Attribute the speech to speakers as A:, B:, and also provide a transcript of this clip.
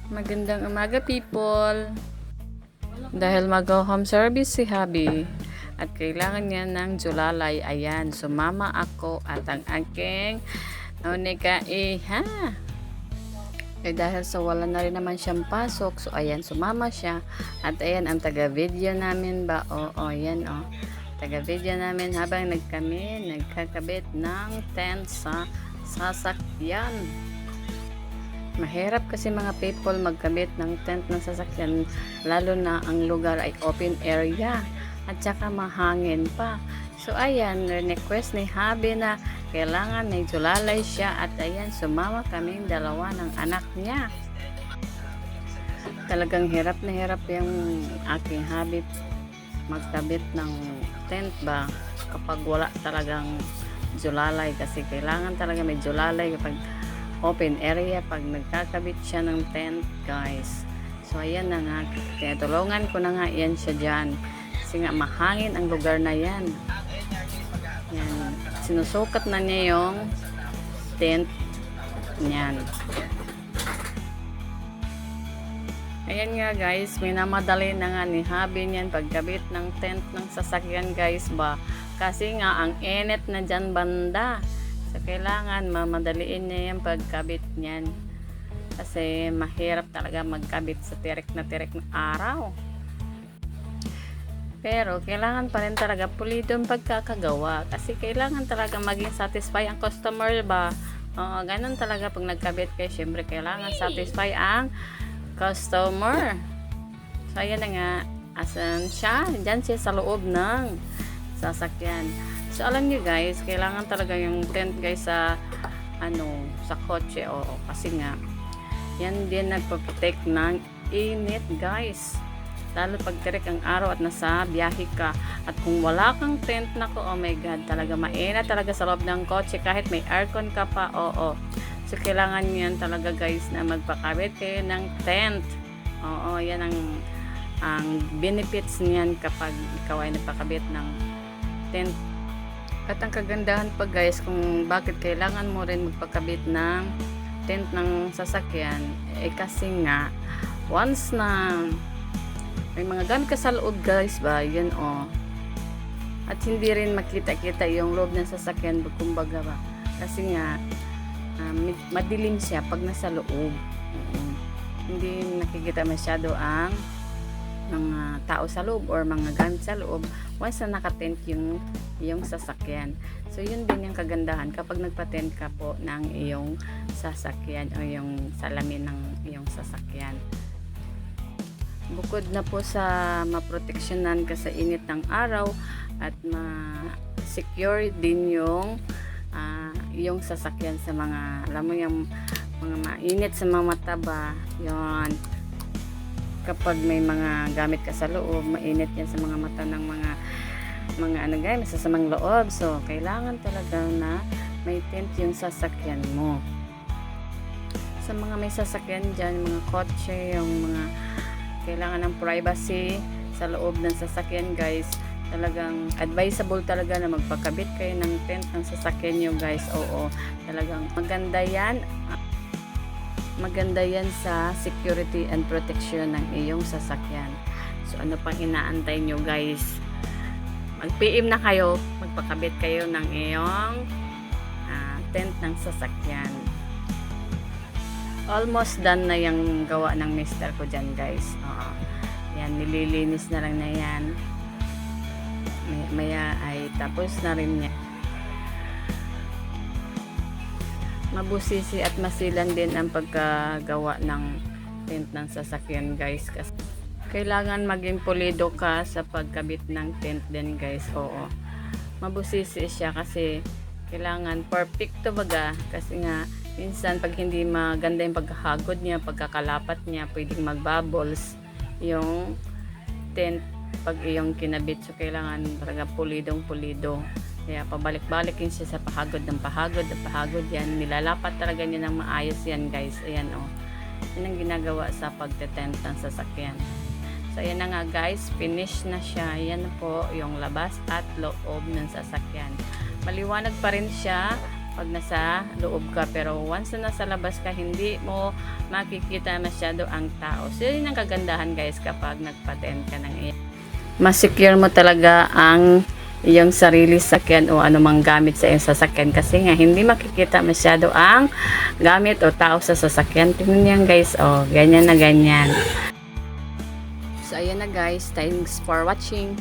A: Magandang umaga, people. Dahil mag-home service si Habi at kailangan niya ng julalay, ayan, sumama ako at ang aking nonika ha. Dahil sa wala na rin naman siyang pasok, so ayan, sumama siya. At ayan, ang taga-video namin ba, ayan, taga-video namin habang nagkakabit ng tent sa sasakyan. Mahirap kasi mga people magkabit ng tent ng sasakyan, lalo na ang lugar ay open area at saka mahangin pa. So ayan, request ni Habi na kailangan may julalay siya at ayan, sumama kaming dalawa ng anak niya. Talagang hirap na hirap yung aking Habi magkabit ng tent ba kapag wala talagang julalay, kasi kailangan talaga may julalay kapag open area pag nagkakabit siya ng tent, guys. So ayan na nga, tinutulungan ko na nga yan siya dyan kasi nga mahangin ang lugar na yan. Yan, sinusukat na niya yung tent niyan. Ayan nga guys, minamadali na nga ni Habi niyan pagkabit ng tent ng sasakyan, guys ba, kasi nga ang init na dyan banda. So, kailangan mamadaliin niya yung pagkabit niyan. Kasi mahirap talaga magkabit sa tirik na araw. Pero, kailangan pa rin talaga pulido ang pagkakagawa. Kasi kailangan talaga maging satisfy ang customer ba. Oo, ganun talaga pag nagkabit kayo. Siyempre, kailangan satisfy ang customer. So, ayan na nga. Asan siya? Diyan siya sa loob ng sasakyan. So alam niyo guys, kailangan talaga yung tent guys sa sa kotse, kasi nga yan din nagpo-protect ng init, guys. Lalo pag tirik ang araw at nasa biyahe ka. At kung wala kang tent, nako, oh my god, talaga mainit talaga sa loob ng kotse kahit may aircon ka pa. So kailangan yan talaga guys na magpakabit kayo ng tent. Yan ang benefits niyan kapag ikaw ay nagpakabit ng tent. At ang kagandahan pa guys kung bakit kailangan mo rin magpakabit ng tent ng sasakyan, kasi nga once na may mga gamit ka sa loob guys ba, yun at hindi rin makita-kita yung loob ng sasakyan, kumbaga ba, kasi nga madilim siya pag nasa loob. Hindi nakikita masyado ang mga tao sa loob or mga gamit sa loob once na nakatent yung sasakyan. So yun din yung kagandahan kapag nagpatent ka po ng iyong sasakyan o yung salamin ng iyong sasakyan. Bukod na po sa maproteksyonan ka sa init ng araw at ma-secure din yung sasakyan sa mga, alam mo, yung mga mainit sa mga mata ba, yun. Kapag may mga gamit ka sa loob, mainit yan sa mga mata ng mga guys, masasamang loob. So, kailangan talaga na may tent yung sasakyan mo. Sa mga may sasakyan dyan, mga kotse, yung mga kailangan ng privacy sa loob ng sasakyan, guys, talagang advisable talaga na magpakabit kayo ng tent ng sasakyan nyo, guys. Talagang maganda yan sa security and protection ng iyong sasakyan. So ano pang inaantay nyo guys? Mag-PM na kayo, magpakabit kayo ng iyong tent ng sasakyan. Almost done na yung gawa ng mister ko dyan guys. Yan, nililinis na lang na yan. Maya ay tapos na rin niya. Mabusisi at masilan din ang pagkagawa ng tent ng sasakyan guys, kasi kailangan maging pulido ka sa pagkabit ng tent din guys. Mabusisi siya kasi kailangan perfecto baga, kasi nga minsan pag hindi maganda yung pagkahagod niya, pagkakalapat niya, pwedeng magbubbles yung tent pag iyong kinabit. So kailangan talaga pulidong pulido. Kaya pabalik-balik yun siya sa pahagod yan. Nilalapat talaga niya ng maayos yan guys. Ayan yun ang ginagawa sa pagtetent ng sasakyan. So ayan na nga guys, finish na siya. Ayan po yung labas at loob ng sasakyan. Maliwanag pa rin siya pag nasa loob ka, pero once na nasa labas ka, hindi mo makikita masyado ang tao. So yun ang kagandahan guys kapag nagpa-tent ka ng iyan. Mas secure mo talaga ang iyong sarili sakyan o anumang gamit sa iyong sasakyan, kasi nga hindi makikita masyado ang gamit o tao sa sasakyan. Tingnan niyan guys, oh, ganyan na ganyan. So ayan na guys, thanks for watching.